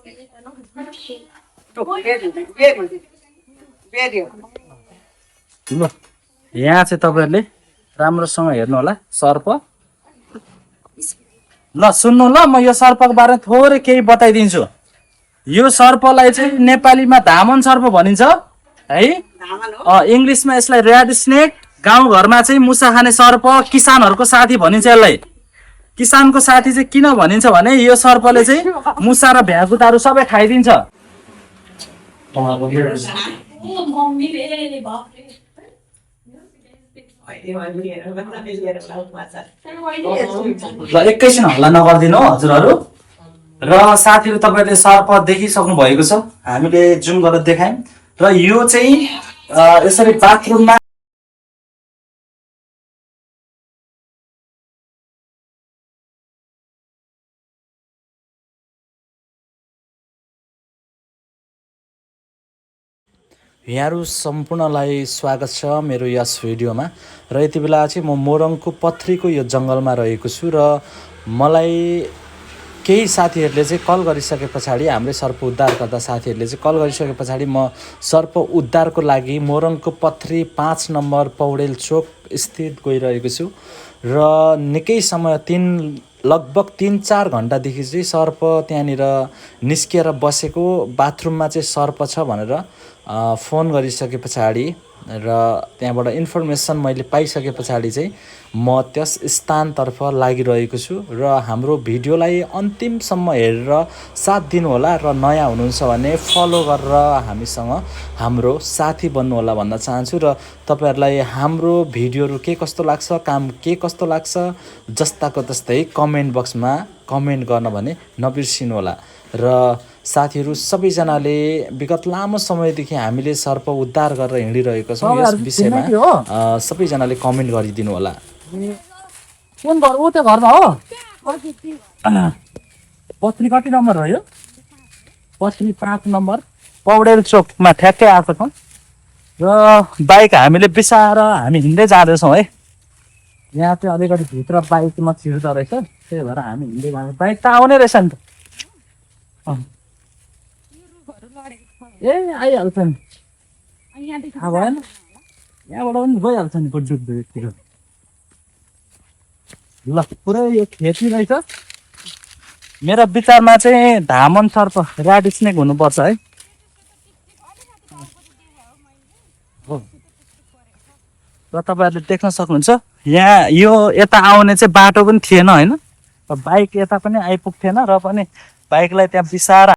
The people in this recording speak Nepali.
ल यहाँ चाहिँ तपाईँहरूले राम्रोसँग हेर्नु होला सर्प। ल सुन्नु ल, म यो सर्पको बारेमा थोरै केही बताइदिन्छु। यो सर्पलाई चाहिँ नेपालीमा धामन सर्प भनिन्छ है। इङ्ग्लिसमा यसलाई रेड स्नेक, गाउँघरमा चाहिँ मुसा खाने सर्प, किसानहरूको साथी भनिन्छ यसलाई। किसानको साथी चाहिँ किन भनिन्छ भने यो सर्पले चाहिँ मुसा र भ्यागुताहरू सबै खाइदिन्छ। ल एकैछिन हल्ला नगरिदिनु हजुरहरू। र साथीहरू तपाईँहरूले सर्प देखिसक्नु भएको छ, हामीले जुम गरेर देखायौँ। र यो चाहिँ यसरी बाथरुममा यहाँहरू सम्पूर्णलाई स्वागत छ मेरो यस भिडियोमा। र यति बेला चाहिँ म मोरङको पथरीको यो जङ्गलमा रहेको छु र मलाई केही साथीहरूले चाहिँ कल गरिसके पछाडि, हाम्रै सर्प उद्धार गर्दा साथीहरूले चाहिँ कल गरिसके पछाडि म सर्प उद्धारको लागि मोरङको पथरी 5 नम्बर पौडेल चोक स्थित गइरहेको छु। र निकै समय लगभग 3-4 घन्टादेखि चाहिँ सर्प त्यहाँनिर निस्किएर बसेको, बाथरुममा चाहिँ सर्प छ भनेर फोन गरिसके पछाडि र त्यहाँबाट इन्फर्मेसन मैले पाइसके पछाडि चाहिँ म त्यस स्थानतर्फ लागिरहेको छु। र हाम्रो भिडियोलाई अन्तिमसम्म हेरेर साथ दिनु होला र नयाँ हुनुहुन्छ भने फलो गरेर हामीसँग हाम्रो साथी बन्नु होला भन्न चाहन्छु। र तपाईहरुलाई हाम्रो भिडियोहरू के कस्तो लाग्छ, काम के कस्तो लाग्छ जस्ताको तस्तै कमेन्ट बक्समा कमेन्ट गर्न भने नबिर्सिनु होला। र साथीहरू सबैजनाले विगत लामो समयदेखि हामीले सर्प उद्धार गरेर हिँडिरहेको छौँ, यस विषयमा सबैजनाले कमेन्ट गरिदिनु होला। कुन घर हो? त्यो घरमा हो। पथरी कति नम्बर हो यो? पथरी 5 नम्बर पौडेल चोकमा ठ्याक्कै आएको छौँ र बाइक हामीले बिसाएर हामी हिँड्दै जाँदैछौँ है। यहाँ चाहिँ अलिकति भित्र बाइकमा छिर्दो रहेछ, त्यही भएर हामी हिँड्दै जाँदै। बाइक त आउने रहेछ नि त। ए आइहाल्छ नि, थाहा भएन, यहाँबाट पनि गइहाल्छ नि डुब्दैतिर। ल पुरै यो खेती रहेछ। मेरो विचारमा चाहिँ धामन सर्प रेड स्नेक हुनुपर्छ है। र तपाईँहरूले देख्न सक्नुहुन्छ यहाँ यो यता आउने चाहिँ बाटो पनि थिएन होइन, बाइक यता पनि आइपुग्थेन र पनि बाइकलाई त्यहाँ बिसाएर